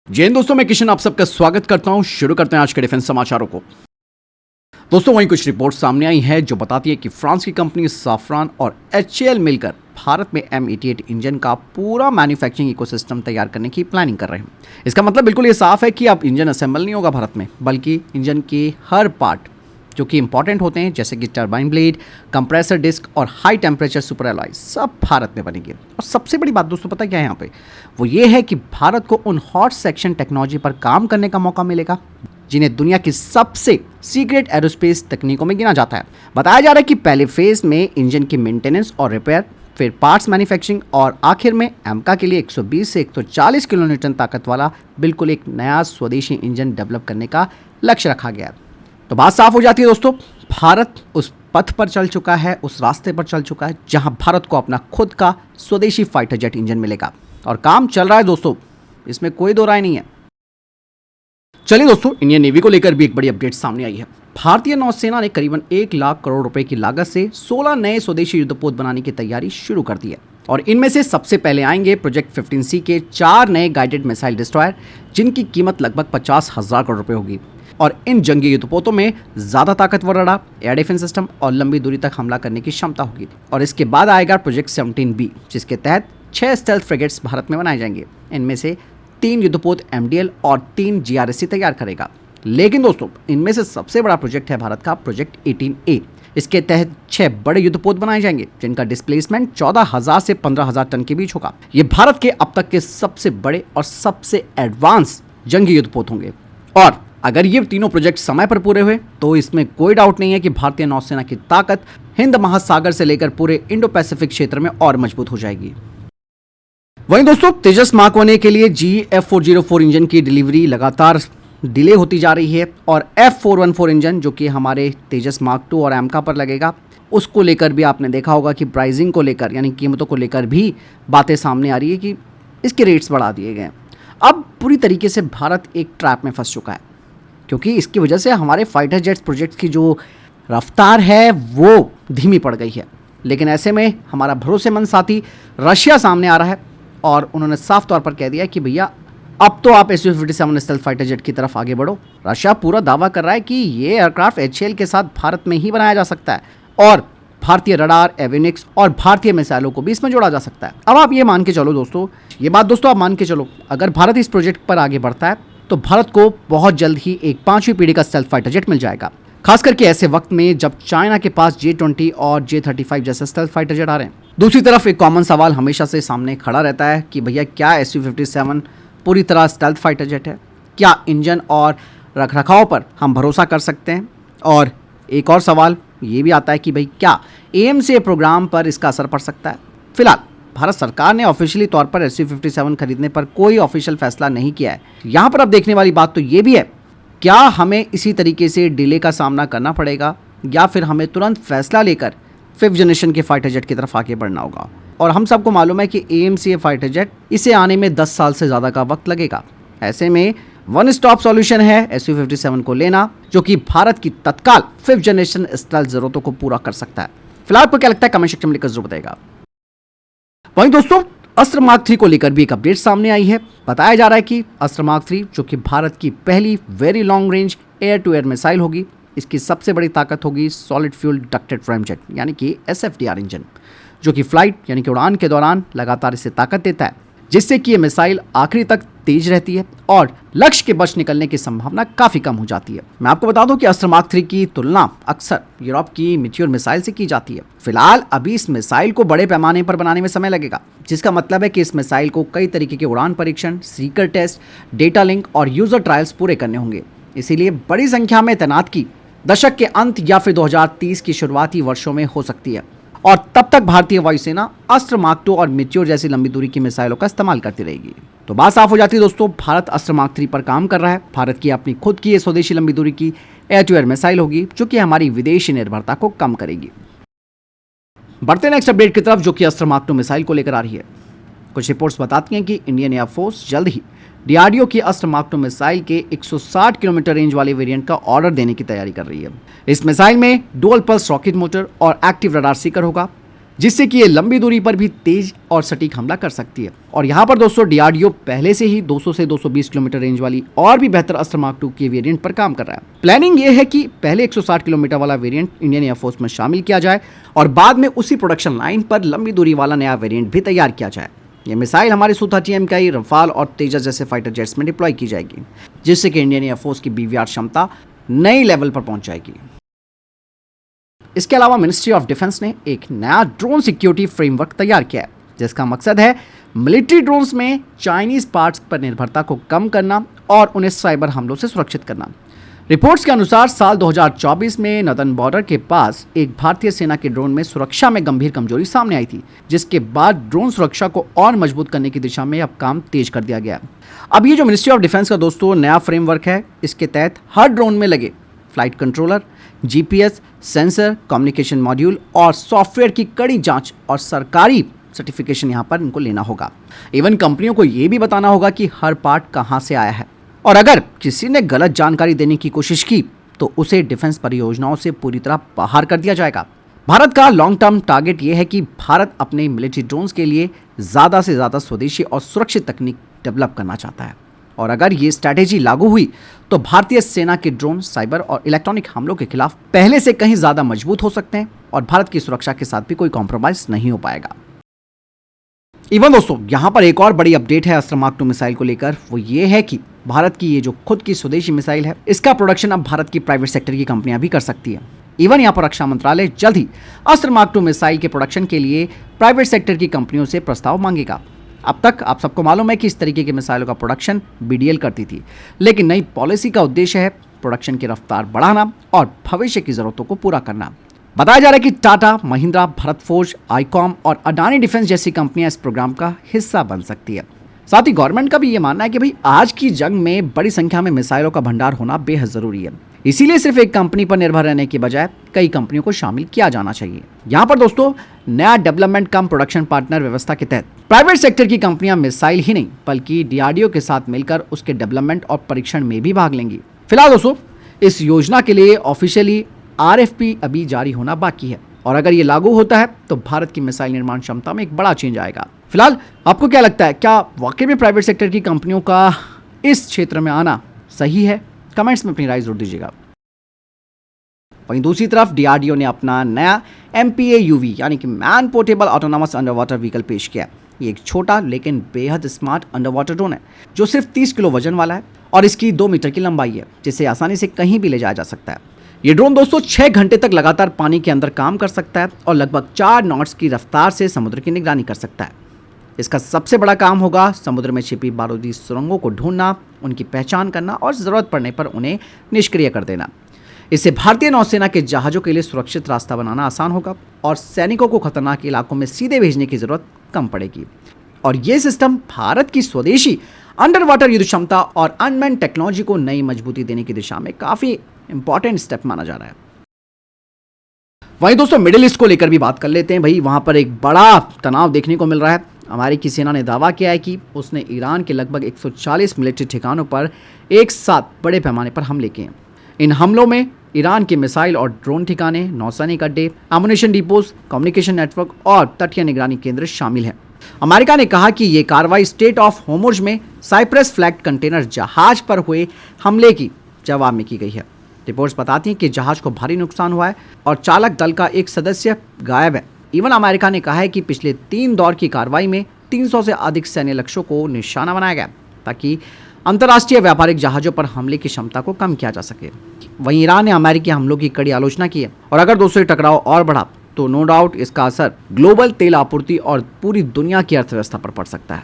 जय हिंद दोस्तों, मैं किशन आप सबका स्वागत करता हूं। शुरू करते हैं आज के डिफेंस समाचारों को। दोस्तों, वहीं कुछ रिपोर्ट सामने आई है जो बताती है कि फ्रांस की कंपनी साफ्रान और HAL मिलकर भारत में M88 इंजन का पूरा मैन्युफैक्चरिंग इकोसिस्टम तैयार करने की प्लानिंग कर रहे हैं। इसका मतलब बिल्कुल ये साफ है कि अब इंजन असेंबल नहीं होगा भारत में, बल्कि इंजन के हर पार्ट जो कि इंपॉर्टेंट होते हैं, जैसे कि टरबाइन ब्लेड, कंप्रेसर डिस्क और हाई टेम्परेचर सुपर एलॉय, सब भारत में बनेंगे। और सबसे बड़ी बात दोस्तों पता क्या है यहाँ पे, वो ये है कि भारत को उन हॉट सेक्शन टेक्नोलॉजी पर काम करने का मौका मिलेगा जिन्हें दुनिया की सबसे सीक्रेट एरोस्पेस तकनीकों में गिना जाता है। बताया जा रहा है कि पहले फेज में इंजन की मेंटेनेंस और रिपेयर, फिर पार्ट्स मैन्युफैक्चरिंग और आखिर में एमका के लिए 120 से 140 किलोन्यूटन ताकत वाला बिल्कुल एक नया स्वदेशी इंजन डेवलप करने का लक्ष्य रखा गया है। तो बात साफ हो जाती है दोस्तों, भारत उस पथ पर चल चुका है, उस रास्ते पर चल चुका है जहां भारत को अपना खुद का स्वदेशी फाइटर जेट इंजन मिलेगा और काम चल रहा है दोस्तों, इसमें कोई दो राय नहीं है। चलिए दोस्तों, इंडियन नेवी को लेकर भी एक बड़ी अपडेट सामने आई है। भारतीय नौसेना ने करीबन 1 लाख करोड़ रुपए की लागत से 16 नए स्वदेशी युद्धपोत बनाने की तैयारी शुरू कर दी है और इनमें से सबसे पहले आएंगे प्रोजेक्ट 15C के 4 नए गाइडेड मिसाइल डिस्ट्रॉयर, जिनकी कीमत लगभग 50,000 करोड़ रुपए होगी। और इन जंगी युद्धपोतों में ज़्यादा ताकतवर रडार, एयर डिफेंस सिस्टम और लंबी दूरी तक हमला करने की क्षमता होगी। और इसके बाद आएगा प्रोजेक्ट 17B, जिसके तहत 6 स्टेल्थ फ्रिगेट्स भारत में बनाए जाएंगे। इनमें से 3 युद्धपोत MDL और 3 GRSC तैयार करेगा। लेकिन दोस्तों, इनमें से सबसे बड़ा प्रोजेक्ट है भारत का प्रोजेक्ट 18A। इसके तहत 6 बड़े युद्धपोत बनाए जाएंगे जिनका डिस्प्लेसमेंट 14,000 से 15,000 टन के बीच होगा। ये भारत के अब तक के सबसे बड़े और सबसे एडवांस जंगी युद्धपोत होंगे। और अगर ये तीनों प्रोजेक्ट समय पर पूरे हुए तो इसमें कोई डाउट नहीं है कि भारतीय नौसेना की ताकत हिंद महासागर से लेकर पूरे इंडो पैसिफिक क्षेत्र में और मजबूत हो जाएगी। वहीं दोस्तों, तेजस मार्क 1 के लिए GF404 इंजन की डिलीवरी लगातार डिले होती जा रही है और F414 इंजन जो कि हमारे तेजस मार्क 2 और एमका पर लगेगा, उसको लेकर भी आपने देखा होगा कि प्राइसिंग को लेकर यानी कीमतों को लेकर भी बातें सामने आ रही है कि इसके रेट्स बढ़ा दिए गए। अब पूरी तरीके से भारत एक ट्रैप में फंस चुका है, क्योंकि इसकी वजह से हमारे फाइटर जेट्स प्रोजेक्ट की जो रफ्तार है वो धीमी पड़ गई है। लेकिन ऐसे में हमारा भरोसेमंद साथी रशिया सामने आ रहा है और उन्होंने साफ तौर पर कह दिया कि भैया अब तो आप Su-57 स्टेल्थ फाइटर जेट की तरफ आगे बढ़ो। रशिया पूरा दावा कर रहा है कि ये एयरक्राफ्ट HAL के साथ भारत में ही बनाया जा सकता है और भारतीय रडार, एविनिक्स और भारतीय मिसाइलों को भी इसमें जोड़ा जा सकता है। अब आप ये मान के चलो दोस्तों, ये बात दोस्तों आप मान के चलो, अगर भारत इस प्रोजेक्ट पर आगे बढ़ता है तो भारत को बहुत जल्द ही एक 5वीं पीढ़ी का स्टेल्थ फाइटर जेट मिल जाएगा। खास करके ऐसे वक्त में जब चाइना के पास J-20 और J-35 जैसे स्टेल्थ फाइटर जेट आ रहे हैं। दूसरी तरफ एक कॉमन सवाल हमेशा से सामने खड़ा रहता है कि भैया क्या Su-57 पूरी तरह स्टेल्थ फाइटर जेट है? क्या इंजन और रखरखाव पर हम भरोसा कर सकते हैं? और एक और सवाल ये भी आता है कि भाई क्या AMCA प्रोग्राम पर इसका असर पड़ सकता है? फिलहाल भारत सरकार ने ऑफिशियली तौर पर Su-57 खरीदने पर कोई ऑफिशियल फैसला नहीं किया है। यहाँ पर अब देखने वाली बात तो ये भी है, क्या हमें इसी तरीके से डिले का सामना करना पड़ेगा या फिर हमें तुरंत फैसला लेकर 5th जनरेशन के फाइटर जेट की तरफ आगे बढ़ना होगा। और हम सबको मालूम है कि AMCA फाइटर जेट इसे आने में 10 साल से ज़्यादा का वक्त लगेगा। ऐसे में वन स्टॉप सॉल्यूशन है Su-57 को लेना, जो कि भारत की तत्काल 5th जनरेशन स्टेल्थ जरूरतों को पूरा कर सकता है। फिलहाल आपको क्या लगता है, कमेंट सेक्शन में लिखकर जरूर बताएगा। वहीं दोस्तों, अस्त्र मार्क 3 को लेकर भी एक अपडेट सामने आई है। बताया जा रहा है कि अस्त्र मार्क 3 जो कि भारत की पहली very long range air to air missile होगी, इसकी सबसे बड़ी ताकत होगी सॉलिड फ्यूल डक्टेड रैमजेट यानी कि SFDR इंजन, जो कि फ्लाइट यानी कि उड़ान के दौरान लगातार इसे ताकत देता है, जिससे कि ये मिसाइल आखिरी तक तेज रहती है और लक्ष्य के बच निकलने की संभावना काफ़ी कम हो जाती है। मैं आपको बता दूं कि अस्त्र मार्क 3 की तुलना अक्सर यूरोप की मीटियोर मिसाइल से की जाती है। फिलहाल अभी इस मिसाइल को बड़े पैमाने पर बनाने में समय लगेगा, जिसका मतलब है कि इस मिसाइल को कई तरीके के उड़ान परीक्षण, सीकर टेस्ट, डेटा लिंक और यूजर ट्रायल्स पूरे करने होंगे। इसीलिए बड़ी संख्या में तैनात की दशक के अंत या फिर 2030 की शुरुआती वर्षों में हो सकती है और तब तक भारतीय वायुसेना अस्त्र मार्क 2 और मीटियोर जैसी लंबी दूरी की मिसाइलों का इस्तेमाल करती रहेगी। तो बात साफ हो जाती है दोस्तों, भारत अस्त्र मार्क 3 पर काम कर रहा है। भारत की अपनी खुद की ये स्वदेशी लंबी दूरी की एयर टू एयर मिसाइल होगी, जो कि हमारी विदेशी निर्भरता को कम करेगी। बढ़ते नेक्स्ट अपडेट की तरफ, जो कि अस्त्र मार्क 2 मिसाइल को लेकर आ रही है। कुछ रिपोर्ट्स बताती हैं कि इंडियन एयरफोर्स जल्द ही DRDO की अस्त्र मार्क 2 मिसाइल के 160 किलोमीटर रेंज वाले वेरिएंट का ऑर्डर देने की तैयारी कर रही है। इस मिसाइल में डुअल पल्स रॉकेट मोटर और एक्टिव रडार सीकर होगा। जिससे कि ये लंबी दूरी पर भी तेज और सटीक हमला कर सकती है। और यहाँ पर दोस्तों डीआरडीओ पहले से ही 200 से 220 किलोमीटर रेंज वाली और भी बेहतर अस्त्र मार्क 2 के वेरिएंट पर काम कर रहा है। प्लानिंग ये है कि पहले 160 किलोमीटर वाला वेरिएंट इंडियन एयरफोर्स में शामिल किया जाए और बाद में उसी प्रोडक्शन लाइन पर लंबी दूरी वाला नया वेरिएंट भी तैयार किया जाए। ये मिसाइल हमारे Su-30 MKI, रफाल और तेजस जैसे फाइटर जेट्स में डिप्लॉय की जाएगी, जिससे कि इंडियन एयरफोर्स की BVR क्षमता नई लेवल पर पहुंच जाएगी। इसके अलावा मिनिस्ट्री ऑफ डिफेंस ने एक नया ड्रोन सिक्योरिटी फ्रेमवर्क तैयार किया है, जिसका मकसद है मिलिट्री ड्रोन्स में चाइनीज पार्ट्स पर निर्भरता को कम करना और उन्हें साइबर हमलों से सुरक्षित करना। रिपोर्ट्स के अनुसार साल 2024 में नदन बॉर्डर के पास एक भारतीय सेना के ड्रोन में सुरक्षा में गंभीर कमजोरी सामने आई थी, जिसके बाद ड्रोन सुरक्षा को और मजबूत करने की दिशा में अब काम तेज कर दिया गया। अब ये जो मिनिस्ट्री ऑफ डिफेंस का दोस्तों नया फ्रेमवर्क है, इसके तहत हर ड्रोन में लगे flight controller, GPS, sensor, communication module और सॉफ्टवेयर की कड़ी जांच और सरकारी सर्टिफिकेशन यहाँ पर इनको लेना होगा। इवन कंपनियों को ये भी बताना होगा कि हर पार्ट कहाँ से आया है, और अगर किसी ने गलत जानकारी देने की कोशिश की तो उसे डिफेंस परियोजनाओं से पूरी तरह बाहर कर दिया जाएगा। भारत का लॉन्ग टर्म टारगेट ये है कि भारत अपने मिलिट्री ड्रोन्स के लिए ज़्यादा से ज़्यादा स्वदेशी और सुरक्षित तकनीक डेवलप करना चाहता है, और अगर ये स्ट्रैटेजी लागू हुई तो भारतीय सेना के ड्रोन साइबर और इलेक्ट्रॉनिक हमलों के खिलाफ पहले से कहीं ज़्यादा मजबूत हो सकते हैं और भारत की सुरक्षा के साथ भी कोई कॉम्प्रोमाइज नहीं हो पाएगा। इवन दोस्तों यहाँ पर एक और बड़ी अपडेट है अस्त्र मार्क 2 मिसाइल को लेकर, वो ये है कि भारत की ये जो खुद की स्वदेशी मिसाइल है, इसका प्रोडक्शन अब भारत की प्राइवेट सेक्टर की कंपनियां भी कर सकती है। इवन यहाँ पर रक्षा मंत्रालय जल्द ही अस्त्र मार्क 2 मिसाइल के प्रोडक्शन के लिए प्राइवेट सेक्टर की कंपनियों से प्रस्ताव मांगेगा। अब तक आप सबको मालूम है कि इस तरीके के मिसाइलों का प्रोडक्शन BDL करती थी, लेकिन नई पॉलिसी का उद्देश्य है प्रोडक्शन की रफ्तार बढ़ाना और भविष्य की जरूरतों को पूरा करना। बताया जा रहा है कि टाटा, महिंद्रा, भारत फोर्ज, आईकॉम और अडानी डिफेंस जैसी कंपनियां इस प्रोग्राम का हिस्सा बन सकती है। साथ ही गवर्नमेंट का भी ये मानना है कि भाई आज की जंग में बड़ी संख्या में मिसाइलों का भंडार होना बेहद जरूरी है, इसीलिए सिर्फ एक कंपनी पर निर्भर रहने की बजाय कई कंपनियों को शामिल किया जाना चाहिए। यहाँ पर दोस्तों नया डेवलपमेंट कम प्रोडक्शन पार्टनर व्यवस्था के तहत प्राइवेट सेक्टर की कंपनियां मिसाइल ही नहीं बल्कि DRDO के साथ मिलकर उसके डेवलपमेंट और परीक्षण में भी भाग लेंगी। फिलहाल दोस्तों इस योजना के लिए ऑफिशियली RFP अभी जारी होना बाकी है, और अगर ये लागू होता है तो भारत की मिसाइल निर्माण क्षमता में एक बड़ा चेंज आएगा। फिलहाल आपको क्या लगता है, क्या वाकई में प्राइवेट सेक्टर की कंपनियों का इस क्षेत्र में आना सही है? कमेंट्स में अपनी राय जरूर दीजिएगा। वहीं दूसरी तरफ DRDO ने अपना नया MPA-UV यानी कि man portable autonomous under water vehicle पेश किया। ये एक छोटा लेकिन बेहद स्मार्ट अंडर वाटर ड्रोन है जो सिर्फ 30 किलो वजन वाला है और इसकी 2 मीटर की लंबाई है, जिसे आसानी से कहीं भी ले जाया जा सकता है। ये ड्रोन दोस्तों 6 घंटे तक लगातार पानी के अंदर काम कर सकता है और लगभग 4 नॉट्स की रफ्तार से समुद्र की निगरानी कर सकता है। इसका सबसे बड़ा काम होगा समुद्र में छिपी बारूदी सुरंगों को ढूंढना, उनकी पहचान करना और ज़रूरत पड़ने पर उन्हें निष्क्रिय कर देना। इससे भारतीय नौसेना के जहाज़ों के लिए सुरक्षित रास्ता बनाना आसान होगा और सैनिकों को खतरनाक इलाकों में सीधे भेजने की ज़रूरत कम पड़ेगी। और ये सिस्टम भारत की स्वदेशी अंडर वाटर युद्ध क्षमता और अनमैन टेक्नोलॉजी को नई मजबूती देने की दिशा में काफ़ी इंपॉर्टेंट स्टेप माना जा रहा है। वहीं दोस्तों मिडिल ईस्ट को लेकर भी बात कर लेते हैं। भाई वहाँ पर एक बड़ा तनाव देखने को मिल रहा है। अमेरिकी सेना ने दावा किया है कि उसने ईरान के लगभग 140 मिलिट्री ठिकानों पर एक साथ बड़े पैमाने पर हमले किए हैं। इन हमलों में ईरान के मिसाइल और ड्रोन ठिकाने, नौसैनिक अड्डे, एमुनिशन डिपोज, कम्युनिकेशन नेटवर्क और तटीय निगरानी केंद्र शामिल हैं। अमेरिका ने कहा कि ये कार्रवाई स्टेट ऑफ होर्मुज में साइप्रस फ्लैग कंटेनर जहाज पर हुए हमले की जवाब में की गई है। रिपोर्ट्स बताती हैं कि जहाज को भारी नुकसान हुआ है और चालक दल का एक सदस्य गायब है। इवन अमेरिका ने कहा है कि पिछले 3 दौर की कार्रवाई में 300 से अधिक सैन्य लक्ष्यों को निशाना बनाया गया ताकि अंतर्राष्ट्रीय व्यापारिक जहाज़ों पर हमले की क्षमता को कम किया जा सके। वहीं ईरान ने अमेरिकी हमलों की कड़ी आलोचना की है और अगर दोस्तों टकराव और बढ़ा तो नो डाउट इसका असर ग्लोबल तेल आपूर्ति और पूरी दुनिया की अर्थव्यवस्था पर पड़ सकता है।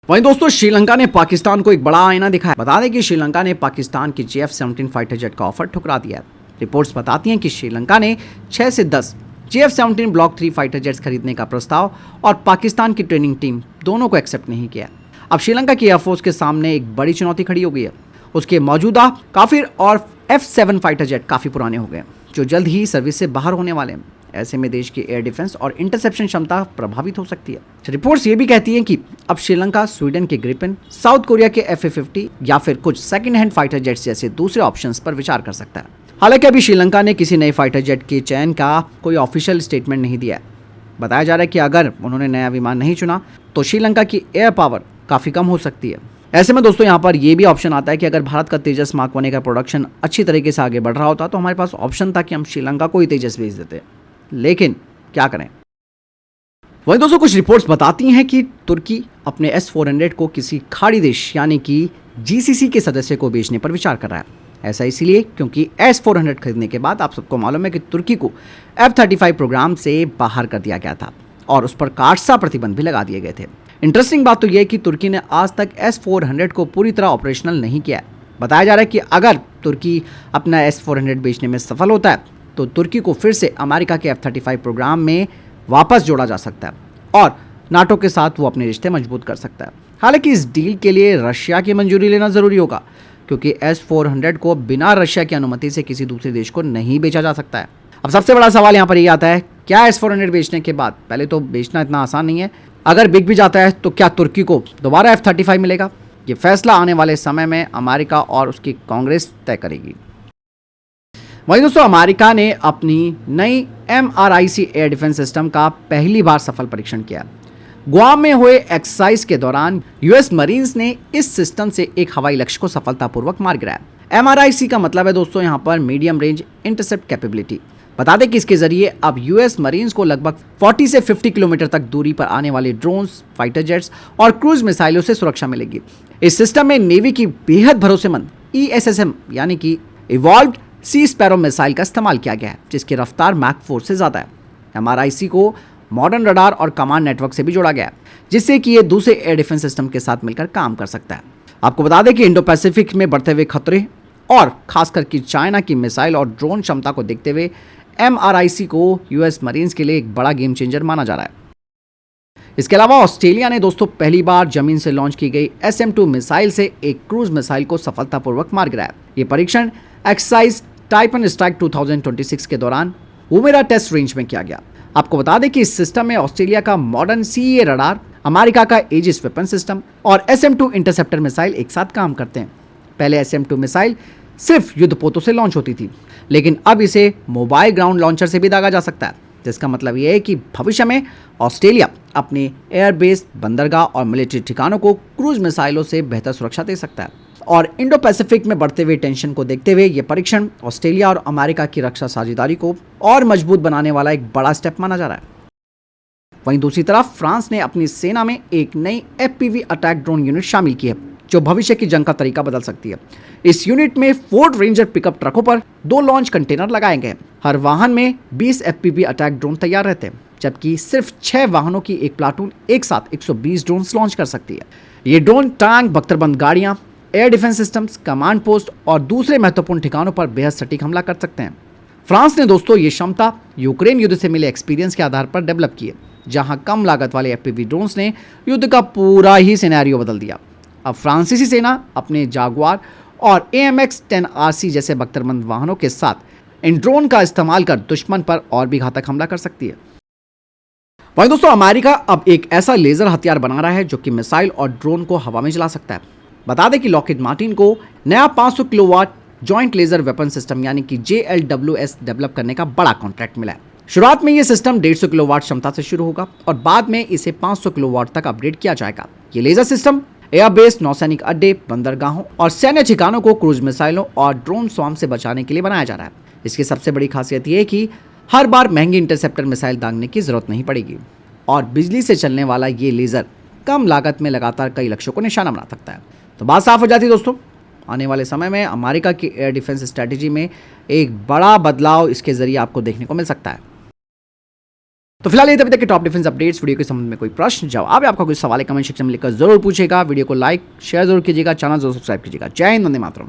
वहीं दोस्तों श्रीलंका ने पाकिस्तान को एक बड़ा आईना दिखाया। बता दें कि श्रीलंका ने पाकिस्तान की JF-17 फाइटर जेट का ऑफर ठुकरा दिया है। रिपोर्ट्स बताती हैं कि श्रीलंका ने 6 से 10 JF-17 ब्लॉक 3 फाइटर जेट्स खरीदने का प्रस्ताव और पाकिस्तान की ट्रेनिंग टीम दोनों को एक्सेप्ट नहीं किया। अब श्रीलंका की एयरफोर्स के सामने एक बड़ी चुनौती खड़ी हो गई है। उसके मौजूदा काफिर और F-7 फाइटर जेट काफ़ी पुराने हो गए जो जल्द ही सर्विस से बाहर होने वाले हैं। ऐसे में देश की एयर डिफेंस और इंटरसेप्शन क्षमता प्रभावित हो सकती है। रिपोर्ट्स ये भी कहती हैं कि अब श्रीलंका स्वीडन के ग्रिपेन, साउथ कोरिया के FA-50 या फिर कुछ सेकंड हैंड फाइटर जेट्स जैसे दूसरे ऑप्शंस पर विचार कर सकता है। हालांकि अभी श्रीलंका ने किसी नए फाइटर जेट के चयन का कोई ऑफिशियल स्टेटमेंट नहीं दिया है। बताया जा रहा है कि अगर उन्होंने नया विमान नहीं चुना तो श्रीलंका की एयर पावर काफ़ी कम हो सकती है। ऐसे में दोस्तों यहाँ पर ये भी ऑप्शन आता है कि अगर भारत का तेजस मार्क 1 का प्रोडक्शन अच्छी तरीके से आगे बढ़ रहा होता तो हमारे पास ऑप्शन था कि हम श्रीलंका को ही तेजस भेज देते, लेकिन क्या करें। वहीं दोस्तों कुछ रिपोर्ट्स बताती हैं कि तुर्की अपने S-400 को किसी खाड़ी देश यानी कि GCC के सदस्य को बेचने पर विचार कर रहा है। ऐसा इसलिए क्योंकि S-400 खरीदने के बाद आप सबको मालूम है कि तुर्की को F-35 प्रोग्राम से बाहर कर दिया गया था और उस पर कारसा प्रतिबंध भी लगा दिए गए थे। इंटरेस्टिंग बात तो यह है कि तुर्की ने आज तक S-400 को पूरी तरह ऑपरेशनल नहीं किया है। बताया जा रहा है कि अगर तुर्की अपना S-400 बेचने में सफल होता है तो तुर्की को फिर से अमेरिका के F-35 प्रोग्राम में वापस जोड़ा जा सकता है और नाटो के साथ वो अपने रिश्ते मजबूत कर सकता है। हालांकि इस डील के लिए रशिया की मंजूरी लेना ज़रूरी होगा क्योंकि S-400 को बिना रशिया की अनुमति से किसी दूसरे देश को नहीं बेचा जा सकता है। अब सबसे बड़ा सवाल यहाँ पर ये आता है, क्या S-400 बेचने के बाद, पहले तो बेचना इतना आसान नहीं है, अगर बिक भी जाता है तो क्या तुर्की को दोबारा F-35 मिलेगा? ये फैसला आने वाले समय में अमेरिका और उसकी कांग्रेस तय करेगी। वहीं दोस्तों अमेरिका ने अपनी नई MRIC एयर डिफेंस सिस्टम का पहली बार सफल परीक्षण किया। गुआम में हुए एक्सरसाइज के दौरान US मरीन्स ने इस सिस्टम से एक हवाई लक्ष्य को सफलतापूर्वक मार गिराया। MRIC का मतलब है दोस्तों यहाँ पर मीडियम रेंज इंटरसेप्ट कैपेबिलिटी। बता दें कि इसके जरिए अब US मरीन्स को लगभग 40 से 50 किलोमीटर तक दूरी पर आने वाले ड्रोन्स, फाइटर जेट्स और क्रूज मिसाइलों से सुरक्षा मिलेगी। इस सिस्टम में नेवी की बेहद भरोसेमंद ESSM यानी कि इवॉल्व्ड सी स्पैरो मिसाइल का इस्तेमाल किया गया है, जिसकी रफ्तार मैक 4 से ज़्यादा है। MRIC को मॉडर्न रडार और कमांड नेटवर्क से भी जोड़ा गया है, जिससे कि ये दूसरे एयर डिफेंस सिस्टम के साथ मिलकर काम कर सकता है। आपको बता दें कि इंडो पैसिफिक में बढ़ते हुए खतरे और खासकर कि चाइना की मिसाइल और ड्रोन क्षमता को देखते हुए MRIC को US मरीन्स के लिए एक बड़ा गेम चेंजर माना जा रहा है। इसके अलावा ऑस्ट्रेलिया ने दोस्तों पहली बार जमीन से लॉन्च की गई SM-2 मिसाइल से एक क्रूज मिसाइल को सफलतापूर्वक मार गिराया। ये परीक्षण एक्सरसाइज टाइफन स्ट्राइक 2026 के दौरान वुमेरा टेस्ट रेंज में किया गया। आपको बता दें कि इस सिस्टम में ऑस्ट्रेलिया का मॉडर्न CEA रडार, अमेरिका का एजिस वेपन सिस्टम और SM-2 इंटरसेप्टर मिसाइल एक साथ काम करते हैं। पहले SM-2 मिसाइल सिर्फ युद्धपोतों से लॉन्च होती थी, लेकिन अब इसे मोबाइल ग्राउंड लॉन्चर से भी दागा जा सकता है, जिसका मतलब यह है कि भविष्य में ऑस्ट्रेलिया अपने एयरबेस, बंदरगाह और मिलिट्री ठिकानों को क्रूज मिसाइलों से बेहतर सुरक्षा दे सकता है। और इंडो पैसिफिक में बढ़ते हुए टेंशन को देखते हुए ये परीक्षण ऑस्ट्रेलिया और अमेरिका की रक्षा साझेदारी को और मजबूत बनाने वाला एक बड़ा स्टेप माना जा रहा है। वहीं दूसरी तरफ फ्रांस ने अपनी सेना में एक नई FPV अटैक ड्रोन यूनिट शामिल की है, जो भविष्य की जंग का तरीका बदल सकती है। इस यूनिट में फोर्ड रेंजर पिकअप ट्रकों पर 2 लॉन्च कंटेनर लगाए गए। हर वाहन में 20 FPV अटैक ड्रोन तैयार रहते हैं, जबकि सिर्फ 6 वाहनों की एक प्लाटून एक साथ 120 ड्रोन लॉन्च कर सकती है। ये ड्रोन टैंक, बख्तरबंद गाड़ियां, air defence systems, command post और दूसरे महत्वपूर्ण ठिकानों पर बेहद सटीक हमला कर सकते हैं। फ्रांस ने दोस्तों ये क्षमता यूक्रेन युद्ध से मिले एक्सपीरियंस के आधार पर डेवलप की है, जहां कम लागत वाले FPV ड्रोन्स ने युद्ध का पूरा ही सिनेरियो बदल दिया। अब फ्रांसीसी सेना अपने जागुआर और AMX-10RC जैसे बख्तरबंद वाहनों के साथ इन ड्रोन का इस्तेमाल कर दुश्मन पर और भी घातक हमला कर सकती है। वहीं दोस्तों अमेरिका अब एक ऐसा लेजर हथियार बना रहा है जो कि मिसाइल और ड्रोन को हवा में जला सकता है। बता दें कि लॉकहीड मार्टिन को नया 500 kilowatt joint laser weapon system यानी कि JLWS डेवलप करने का बड़ा कॉन्ट्रैक्ट मिला है। शुरुआत में यह सिस्टम 150 किलोवाट क्षमता से शुरू होगा और बाद में इसे 500 किलोवाट तक अपग्रेड किया जाएगा। ये लेजर सिस्टम एयरबेस, नौसैनिक अड्डे, बंदरगाहों और सैन्य ठिकानों को क्रूज मिसाइलों और ड्रोन स्वॉर्म से बचाने के लिए बनाया जा रहा है। इसकी सबसे बड़ी खासियत यह है कि हर बार महंगी इंटरसेप्टर मिसाइल दागने की जरूरत नहीं पड़ेगी और बिजली से चलने वाला ये लेजर कम लागत में लगातार कई लक्ष्यों को निशाना बना सकता है। तो बात साफ हो जाती है दोस्तों, आने वाले समय में अमेरिका की एयर डिफेंस स्ट्रैटेजी में एक बड़ा बदलाव इसके जरिए आपको देखने को मिल सकता है। तो फिलहाल ये अभी तक के टॉप डिफेंस अपडेट्स। वीडियो के संबंध में कोई प्रश्न, जवाब या आपका कोई सवाल कमेंट सेक्शन में लिखकर जरूर पूछेगा। वीडियो को लाइक शेयर जरूर कीजिएगा, चैनल जरूर सब्सक्राइब कीजिएगा। जय हिंद, वंदे मातरम।